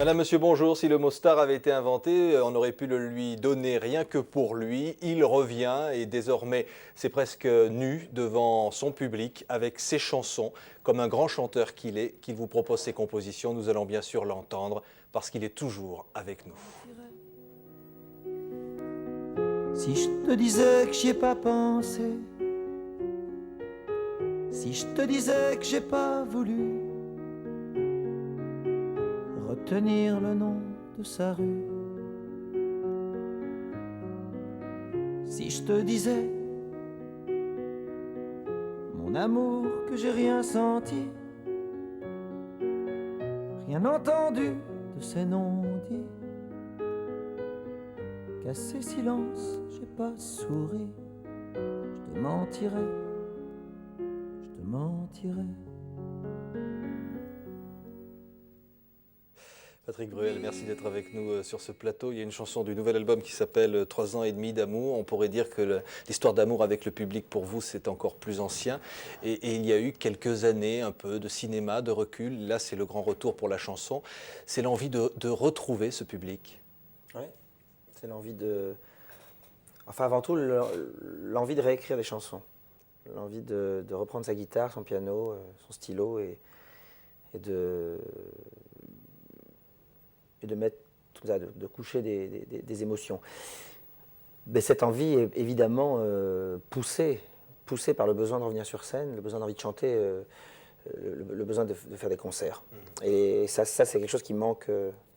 Madame, monsieur, bonjour. Si le mot star avait été inventé, on aurait pu le lui donner rien que pour lui. Il revient et désormais c'est presque nu devant son public avec ses chansons. Comme un grand chanteur qu'il vous propose ses compositions, nous allons bien sûr l'entendre parce qu'il est toujours avec nous. Si je te disais que j'y ai pas pensé, si je te disais que j'ai pas voulu retenir le nom de sa rue, si je te disais, mon amour, que j'ai rien senti, rien entendu de ces non-dits, qu'à ces silences j'ai pas souri, je te mentirais, je te mentirais. Patrick Bruel, merci d'être avec nous sur ce plateau. Il y a une chanson du nouvel album qui s'appelle 3 ans et demi d'amour. On pourrait dire que l'histoire d'amour avec le public, pour vous, c'est encore plus ancien. Et il y a eu quelques années, un peu de cinéma, de recul. Là, c'est le grand retour pour la chanson. C'est l'envie de retrouver ce public. Oui, c'est l'envie de... Enfin, avant tout, l'envie de réécrire des chansons. L'envie de reprendre sa guitare, son piano, son stylo et de mettre tout ça, de coucher des émotions. Mais cette envie est évidemment poussée par le besoin de revenir sur scène, le besoin d'envie de chanter, le besoin de faire des concerts. Et ça c'est quelque chose qui manque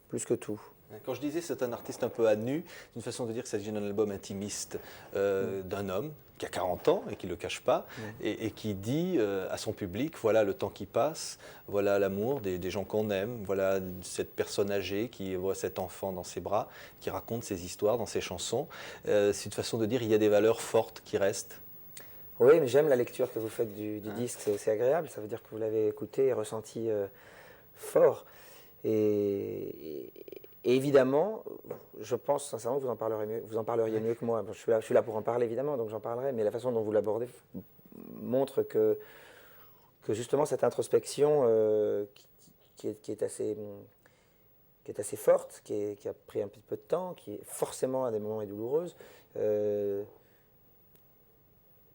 plus que tout. Quand je disais c'est un artiste un peu à nu, c'est une façon de dire que c'est un album intimiste d'un homme qui a 40 ans et qui ne le cache pas, et qui dit à son public, voilà le temps qui passe, voilà l'amour des gens qu'on aime, voilà cette personne âgée qui voit cet enfant dans ses bras, qui raconte ses histoires dans ses chansons. C'est une façon de dire il y a des valeurs fortes qui restent. Oui, mais j'aime la lecture que vous faites du disque, c'est agréable, ça veut dire que vous l'avez écouté et ressenti fort. Et évidemment, je pense sincèrement que vous en parleriez mieux que moi. Bon, je suis là pour en parler évidemment, donc j'en parlerai, mais la façon dont vous l'abordez montre que justement cette introspection qui est assez forte, qui a pris un petit peu de temps, qui est forcément à des moments douloureuse,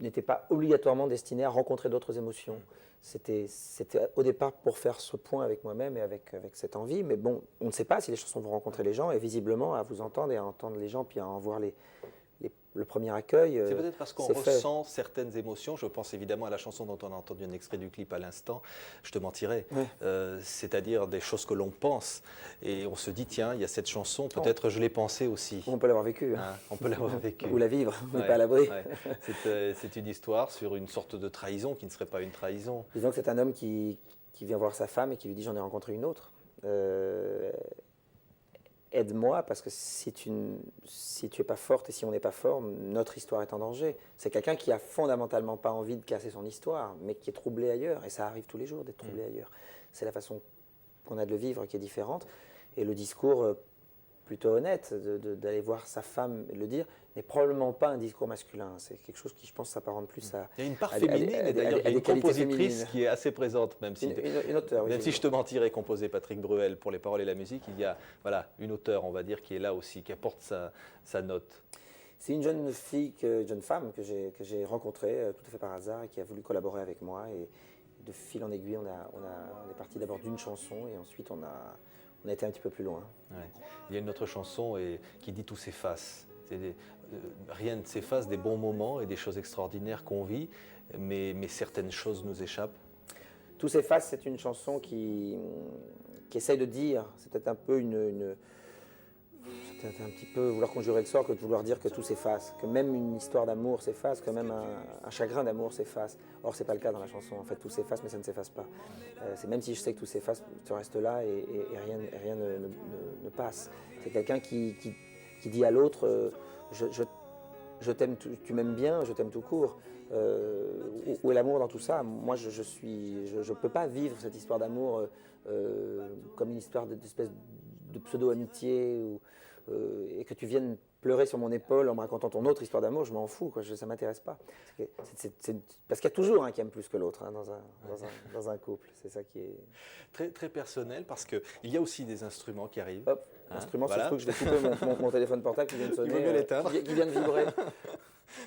n'était pas obligatoirement destinée à rencontrer d'autres émotions. C'était au départ pour faire ce point avec moi-même et avec cette envie, mais bon, on ne sait pas si les chansons vont rencontrer les gens, et visiblement, à vous entendre et à entendre les gens, puis à en voir le premier accueil. C'est peut-être parce qu'on ressent certaines émotions. Je pense évidemment à la chanson dont on a entendu un extrait du clip à l'instant, Je te mentirai. Ouais. C'est-à-dire des choses que l'on pense. Et on se dit, tiens, il y a cette chanson, peut-être je l'ai pensée aussi. On peut l'avoir vécu. Hein, on peut l'avoir vécu. Ou la vivre, on n'est pas à l'abri. Ouais. C'est une histoire sur une sorte de trahison qui ne serait pas une trahison. Disons que c'est un homme qui vient voir sa femme et qui lui dit, j'en ai rencontré une autre. Aide-moi, parce que si tu n'es pas forte et si on n'est pas fort, notre histoire est en danger. C'est quelqu'un qui a fondamentalement pas envie de casser son histoire, mais qui est troublé ailleurs. Et ça arrive tous les jours d'être troublé ailleurs. C'est la façon qu'on a de le vivre qui est différente. Et le discours plutôt honnête d'aller voir sa femme et le dire n'est probablement pas un discours masculin. C'est quelque chose qui, je pense, s'apparente plus à... Il y a une part féminine, et d'ailleurs il y a une compositrice qui est assez présente, même si, une auteure, même si Je te mentirai, composé Patrick Bruel pour les paroles et la musique, il y a une auteure, on va dire, qui est là aussi, qui apporte sa note. C'est une jeune femme que j'ai rencontrée tout à fait par hasard et qui a voulu collaborer avec moi. Et de fil en aiguille, on est parti d'abord d'une chanson et ensuite on a été un petit peu plus loin. Ouais. Il y a une autre chanson qui dit « Tout s'efface ». Rien ne s'efface des bons moments et des choses extraordinaires qu'on vit, mais certaines choses nous échappent. Tout s'efface, c'est une chanson qui essaye de dire, c'est peut-être un peu c'est peut-être un petit peu vouloir conjurer le sort que de vouloir dire que tout s'efface, que même une histoire d'amour s'efface, que même un chagrin d'amour s'efface. Or, c'est pas le cas dans la chanson. En fait, tout s'efface, mais ça ne s'efface pas. C'est même si je sais que tout s'efface, tu restes là et rien ne passe. C'est quelqu'un qui dit à l'autre je t'aime, tu m'aimes bien, je t'aime tout court. Où est l'amour dans tout ça? Moi, je peux pas vivre cette histoire d'amour comme une histoire d'espèce de pseudo-amitié et que tu viennes pleurer sur mon épaule en me racontant ton autre histoire d'amour, je m'en fous, quoi, ça ne m'intéresse pas. Parce qu'il y a toujours un qui aime plus que l'autre hein, dans un couple. C'est ça qui est... Très, très personnel, parce qu'il y a aussi des instruments qui arrivent. Hop, instrument, voilà. c'est le truc, je vais couper mon téléphone portable qui vient de sonner. Il vaut mieux l'éteindre. Qui vient de vibrer.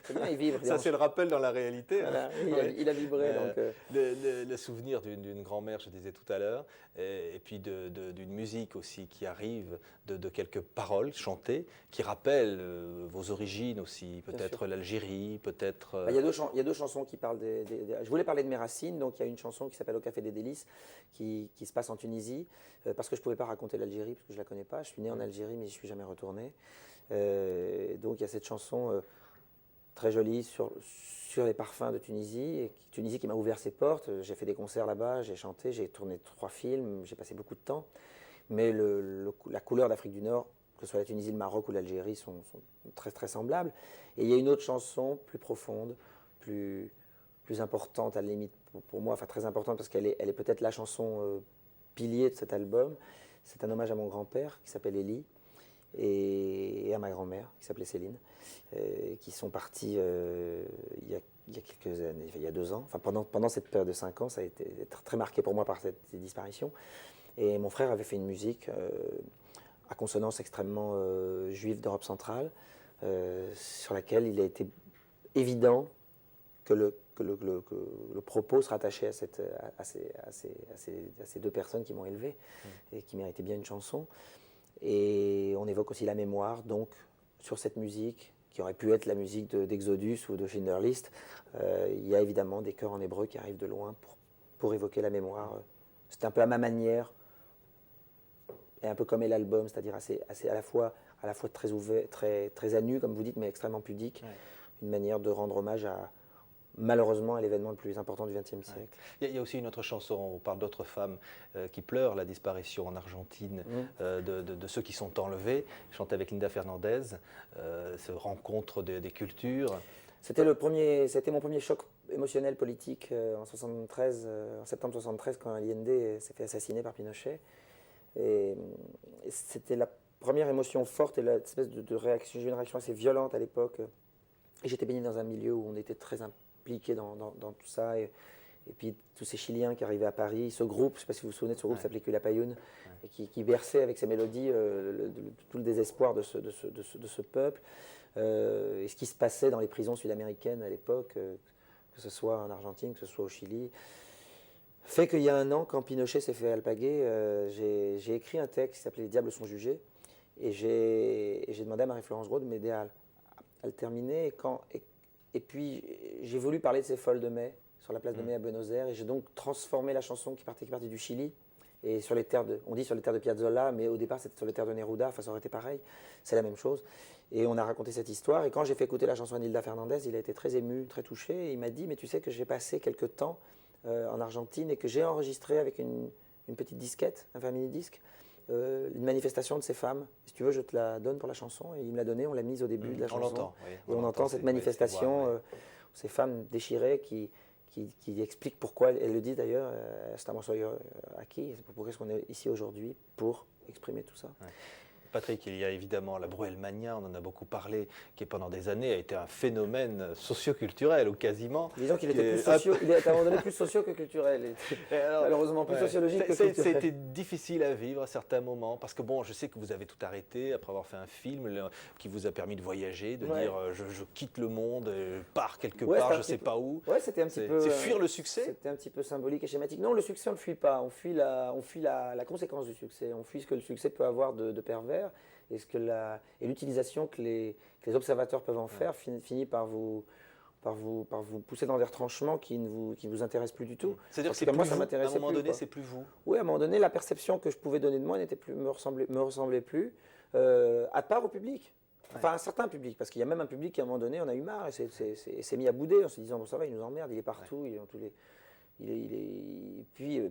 C'est bien, il vibre. Ça, c'est le rappel dans la réalité. Voilà, Ouais. il a vibré. Donc, le souvenir d'une grand-mère, je disais tout à l'heure, et puis d'une musique aussi qui arrive, de quelques paroles chantées, qui rappellent vos origines aussi, peut-être l'Algérie, peut-être... Il y a deux chansons qui parlent Je voulais parler de mes racines, donc il y a une chanson qui s'appelle Au Café des Délices, qui se passe en Tunisie, parce que je ne pouvais pas raconter l'Algérie, parce que je ne la connais pas. Je suis né en Algérie, mais je ne suis jamais retourné. Donc il y a cette chanson... très jolie sur les parfums de Tunisie, Tunisie qui m'a ouvert ses portes. J'ai fait des concerts là-bas, j'ai chanté, j'ai tourné 3 films, j'ai passé beaucoup de temps. Mais la couleur d'Afrique du Nord, que ce soit la Tunisie, le Maroc ou l'Algérie, sont très très semblables. Et il y a une autre chanson plus profonde, plus importante à la limite pour moi, enfin très importante parce qu'elle est peut-être la chanson pilier de cet album. C'est un hommage à mon grand-père qui s'appelle Élie et à ma grand-mère qui s'appelait Céline, qui sont partis il y a quelques années, il y a 2 ans. Enfin, pendant cette période de 5 ans, ça a été très marqué pour moi par ces disparitions. Et mon frère avait fait une musique à consonance extrêmement juive d'Europe centrale, sur laquelle il a été évident que le propos se rattachait à ces 2 personnes qui m'ont élevé et qui méritaient bien une chanson. Et on évoque aussi la mémoire, donc, sur cette musique, qui aurait pu être la musique d'Exodus ou de Schindler's List. Il y a évidemment des chœurs en hébreu qui arrivent de loin pour évoquer la mémoire. C'est un peu à ma manière, et un peu comme est l'album, c'est-à-dire à la fois très ouvert, très à nu, comme vous dites, mais extrêmement pudique. Ouais. Une manière de rendre hommage malheureusement à l'événement le plus important du XXe siècle. Il y a aussi une autre chanson, on parle d'autres femmes qui pleurent la disparition en Argentine de ceux qui sont enlevés. Je chantais avec Linda Fernandez, ce rencontre des cultures. C'était mon premier choc émotionnel politique en 73, en septembre 73, quand Allende s'est fait assassiner par Pinochet. Et c'était la première émotion forte et l'espèce de réaction. J'ai eu une réaction assez violente à l'époque. Et j'étais baigné dans un milieu où on était très impliqué dans tout ça. Et puis tous ces Chiliens qui arrivaient à Paris, ce groupe, je ne sais pas si vous vous souvenez de ce groupe, s'appelait Quilapayún, et qui berçait avec ses mélodies tout le désespoir de ce peuple. Et ce qui se passait dans les prisons sud-américaines à l'époque, que ce soit en Argentine, que ce soit au Chili, fait qu'il y a 1 an, quand Pinochet s'est fait alpaguer, j'ai écrit un texte qui s'appelait « Les diables sont jugés ». Et j'ai demandé à Marie-Florence Gros de m'aider à le terminer. Et puis, j'ai voulu parler de ces folles de mai, sur la place de mai à Buenos Aires. Et j'ai donc transformé la chanson qui partait du Chili. Et sur les terres on dit sur les terres de Piazzolla, mais au départ, c'était sur les terres de Neruda. Enfin, ça aurait été pareil. C'est la même chose. Et on a raconté cette histoire. Et quand j'ai fait écouter la chanson à Nilda Fernandez, il a été très ému, très touché. Et il m'a dit, mais tu sais que j'ai passé quelques temps en Argentine et que j'ai enregistré avec une petite disquette, un mini-disque, une manifestation de ces femmes. Si tu veux, je te la donne pour la chanson. Et il me l'a donnée, on l'a mise au début de la chanson. On l'entend, oui. Et on entend cette manifestation, ces femmes déchirées qui expliquent pourquoi, elles le disent d'ailleurs, estamos hoy aquí, pourquoi est-ce qu'on est ici aujourd'hui pour exprimer tout ça. Ouais. Patrick, il y a évidemment la Bruelmania, on en a beaucoup parlé, qui pendant des années a été un phénomène socioculturel ou quasiment. Disons qu'il était il est à un moment donné plus socio que culturel. Malheureusement plus sociologique que culturel. C'était difficile à vivre à certains moments, parce que bon, je sais que vous avez tout arrêté après avoir fait un film qui vous a permis de voyager, de dire je quitte le monde, je pars quelque part, je ne sais pas où. Ouais, c'était un petit peu. C'est fuir le succès. C'était un petit peu symbolique et schématique. Non, le succès, on ne le fuit pas. On fuit la conséquence du succès. On fuit ce que le succès peut avoir de pervers. Et l'utilisation que les observateurs peuvent en faire finit par vous pousser dans des retranchements qui vous intéressent plus du tout. C'est-à-dire que c'est plus vous, à un moment donné, c'est plus vous. Oui, à un moment donné, la perception que je pouvais donner de moi me ressemblait plus, à part au public. Enfin, un certain public, parce qu'il y a même un public qui, à un moment donné, on a eu marre et s'est mis à bouder en se disant, bon, ça va, il nous emmerde, il est partout, il est dans tous les... puis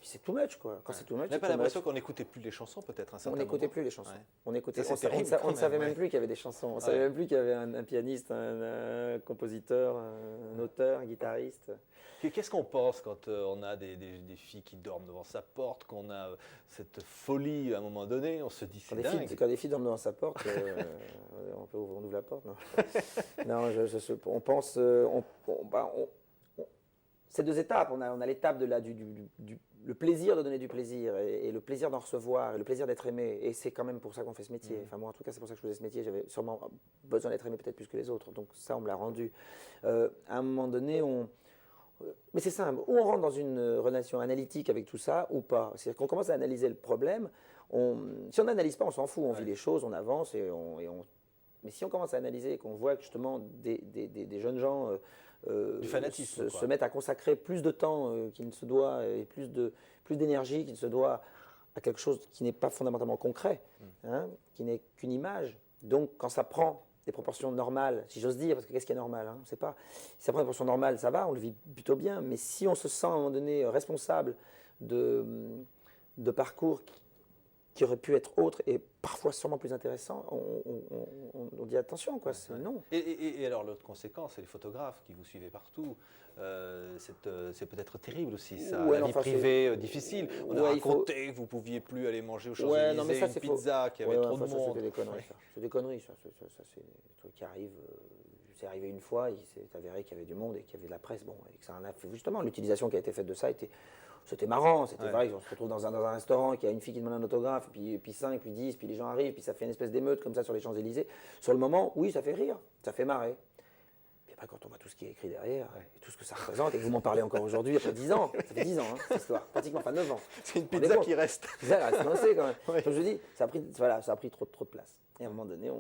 c'est too much, quoi. Quand c'est too much, On n'a pas l'impression qu'on n'écoutait plus les chansons, peut-être, un certain on moment. n'écoutait plus les chansons. Ouais. On écoutait, Ça, c'est terrible, on ne quand savait même, même plus qu'il y avait des chansons. On ne savait Ouais. même plus qu'il y avait un pianiste, un compositeur, un auteur, un guitariste. Qu'est-ce qu'on pense quand on a des filles qui dorment devant sa porte, qu'on a cette folie à un moment donné, on se dit c'est dingue. Quand des filles dorment devant sa porte, on ouvre la porte, non. Non, on pense, c'est deux étapes. On a l'étape le plaisir de donner du plaisir et le plaisir d'en recevoir et le plaisir d'être aimé. Et c'est quand même pour ça qu'on fait ce métier. Enfin, moi, en tout cas, c'est pour ça que je faisais ce métier. J'avais sûrement besoin d'être aimé peut-être plus que les autres. Donc ça, on me l'a rendu. À un moment donné, mais c'est simple. Ou on rentre dans une relation analytique avec tout ça ou pas. C'est-à-dire qu'on commence à analyser le problème. Si on n'analyse pas, on s'en fout. On vit les choses, on avance mais si on commence à analyser et qu'on voit que justement des jeunes gens du fanatisme, se mettent à consacrer plus de temps qu'il ne se doit et plus d'énergie qu'il ne se doit à quelque chose qui n'est pas fondamentalement concret, hein, qui n'est qu'une image. Donc quand ça prend des proportions normales, si j'ose dire, parce que qu'est-ce qui est normal, hein, on ne sait pas. Si ça prend des proportions normales, ça va, on le vit plutôt bien. Mais si on se sent à un moment donné responsable de parcours qui aurait pu être autre et parfois sûrement plus intéressant, on dit attention, quoi, c'est non. Et alors l'autre conséquence, c'est les photographes qui vous suivez partout. C'est peut-être terrible aussi, ça, la vie privée difficile. On a raconté que vous ne pouviez plus aller manger au Champs-Élysées une pizza, qu'il y avait trop de monde. C'est des conneries, ça. C'est des conneries, ça. C'est des trucs qui arrivent. C'est arrivé une fois, il s'est avéré qu'il y avait du monde et qu'il y avait de la presse. Bon, et que ça en a fait, justement, l'utilisation qui a été faite de ça c'était marrant, c'était vrai, on se retrouve dans un restaurant, qu'il y a une fille qui demande un autographe, puis 5, puis 10, puis les gens arrivent, puis ça fait une espèce d'émeute comme ça sur les Champs-Élysées. Sur le moment, oui, ça fait rire, ça fait marrer. Puis après, quand on voit tout ce qui est écrit derrière, et tout ce que ça représente, et que vous m'en parlez encore aujourd'hui, après 10 ans, ça fait 10 ans, hein, cette histoire, pratiquement, enfin 9 ans. C'est une pizza qui reste. Ça reste coincé quand même. Oui. Comme je dis, ça a pris trop de place. Et à un moment donné,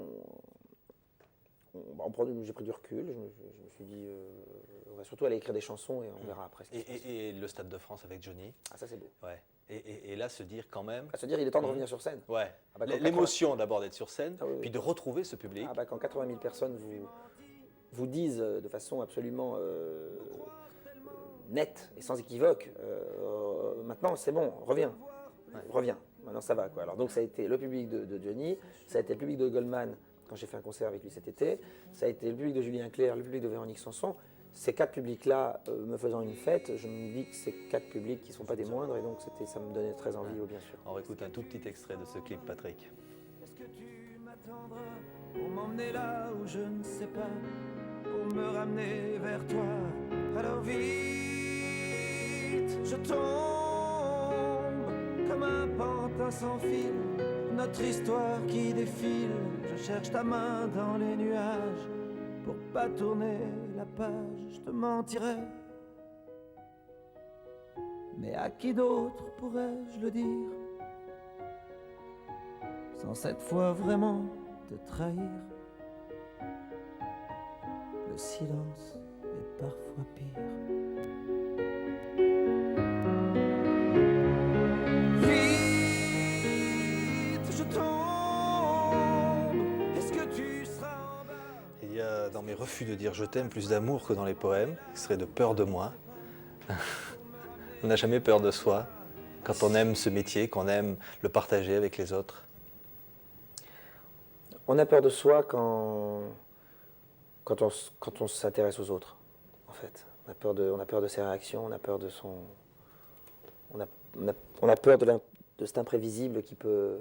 j'ai pris du recul, je me suis dit, on va surtout aller écrire des chansons et on verra après. Et le Stade de France avec Johnny. Ah, ça c'est beau. Ouais. Et là, se dire quand même. Se dire, il est temps de revenir sur scène. Ouais. Ah bah, l'émotion d'abord d'être sur scène, oui. puis de retrouver ce public. Ah bah, quand 80 000 personnes vous disent de façon absolument nette et sans équivoque, maintenant c'est bon, reviens. Maintenant ça va, quoi. Alors donc ça a été le public de Johnny, ça a été le public de Goldman quand j'ai fait un concert avec lui cet été, ça a été le public de Julien Clerc, le public de Véronique Sanson. Ces 4 publics-là, me faisant une fête, je me dis que c'est 4 publics qui ne sont pas des moindres et donc ça me donnait très envie, bien sûr. On réécoute un tout petit extrait de ce clip, Patrick. Est-ce que tu m'attendras pour m'emmener là où je ne sais pas, pour me ramener vers toi? Alors vite, je tombe comme un pantin sans fil, notre histoire qui défile. Je cherche ta main dans les nuages pour pas tourner la page, je te mentirais. Mais à qui d'autre pourrais-je le dire, sans cette fois vraiment te trahir? Le silence est parfois pire. Vite, je tombe. Est-ce que tu seras en bas? Il y a dans mes refus de dire je t'aime plus d'amour que dans les poèmes, qui serait de peur de moi. On n'a jamais peur de soi quand on aime ce métier, qu'on aime le partager avec les autres. On a peur de soi quand on s'intéresse aux autres, en fait. On a peur de ses réactions, on a peur de son... On a peur de cet imprévisible qui peut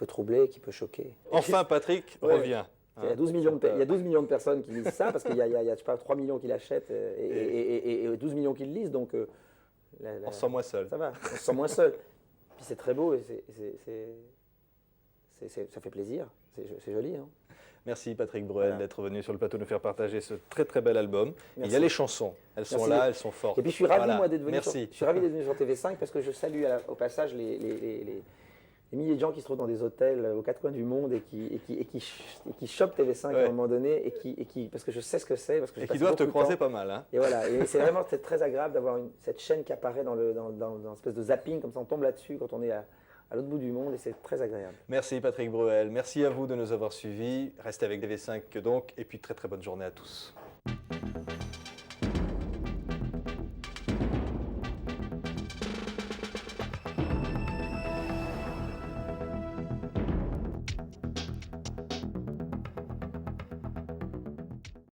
troubler, qui peut choquer. Enfin, Patrick revient. Il y a 12 millions de personnes qui lisent ça, parce qu'il y a je sais pas, 3 millions qui l'achètent et 12 millions qui le lisent, donc... on se sent moins seul. Ça va, on se sent moins seul. Puis c'est très beau et ça fait plaisir, c'est joli. Hein. Merci Patrick Bruel d'être venu sur le plateau nous faire partager ce très très bel album. Merci. Il y a les chansons, elles sont là, elles sont fortes. Et puis je suis ravi moi d'être venu, Merci. Je suis ravi d'être venu sur TV5 parce que je salue au passage les milliers de gens qui se trouvent dans des hôtels aux 4 coins du monde et qui chopent TV5 à un moment donné et qui parce que je sais ce que c'est. Parce que et qui doivent te croiser pas mal. Hein. Et voilà, et c'est vraiment très agréable d'avoir cette chaîne qui apparaît dans une espèce de zapping, comme ça on tombe là-dessus quand on est à l'autre bout du monde et c'est très agréable. Merci Patrick Bruel, merci à vous de nous avoir suivis. Restez avec DV5 donc et puis très très bonne journée à tous.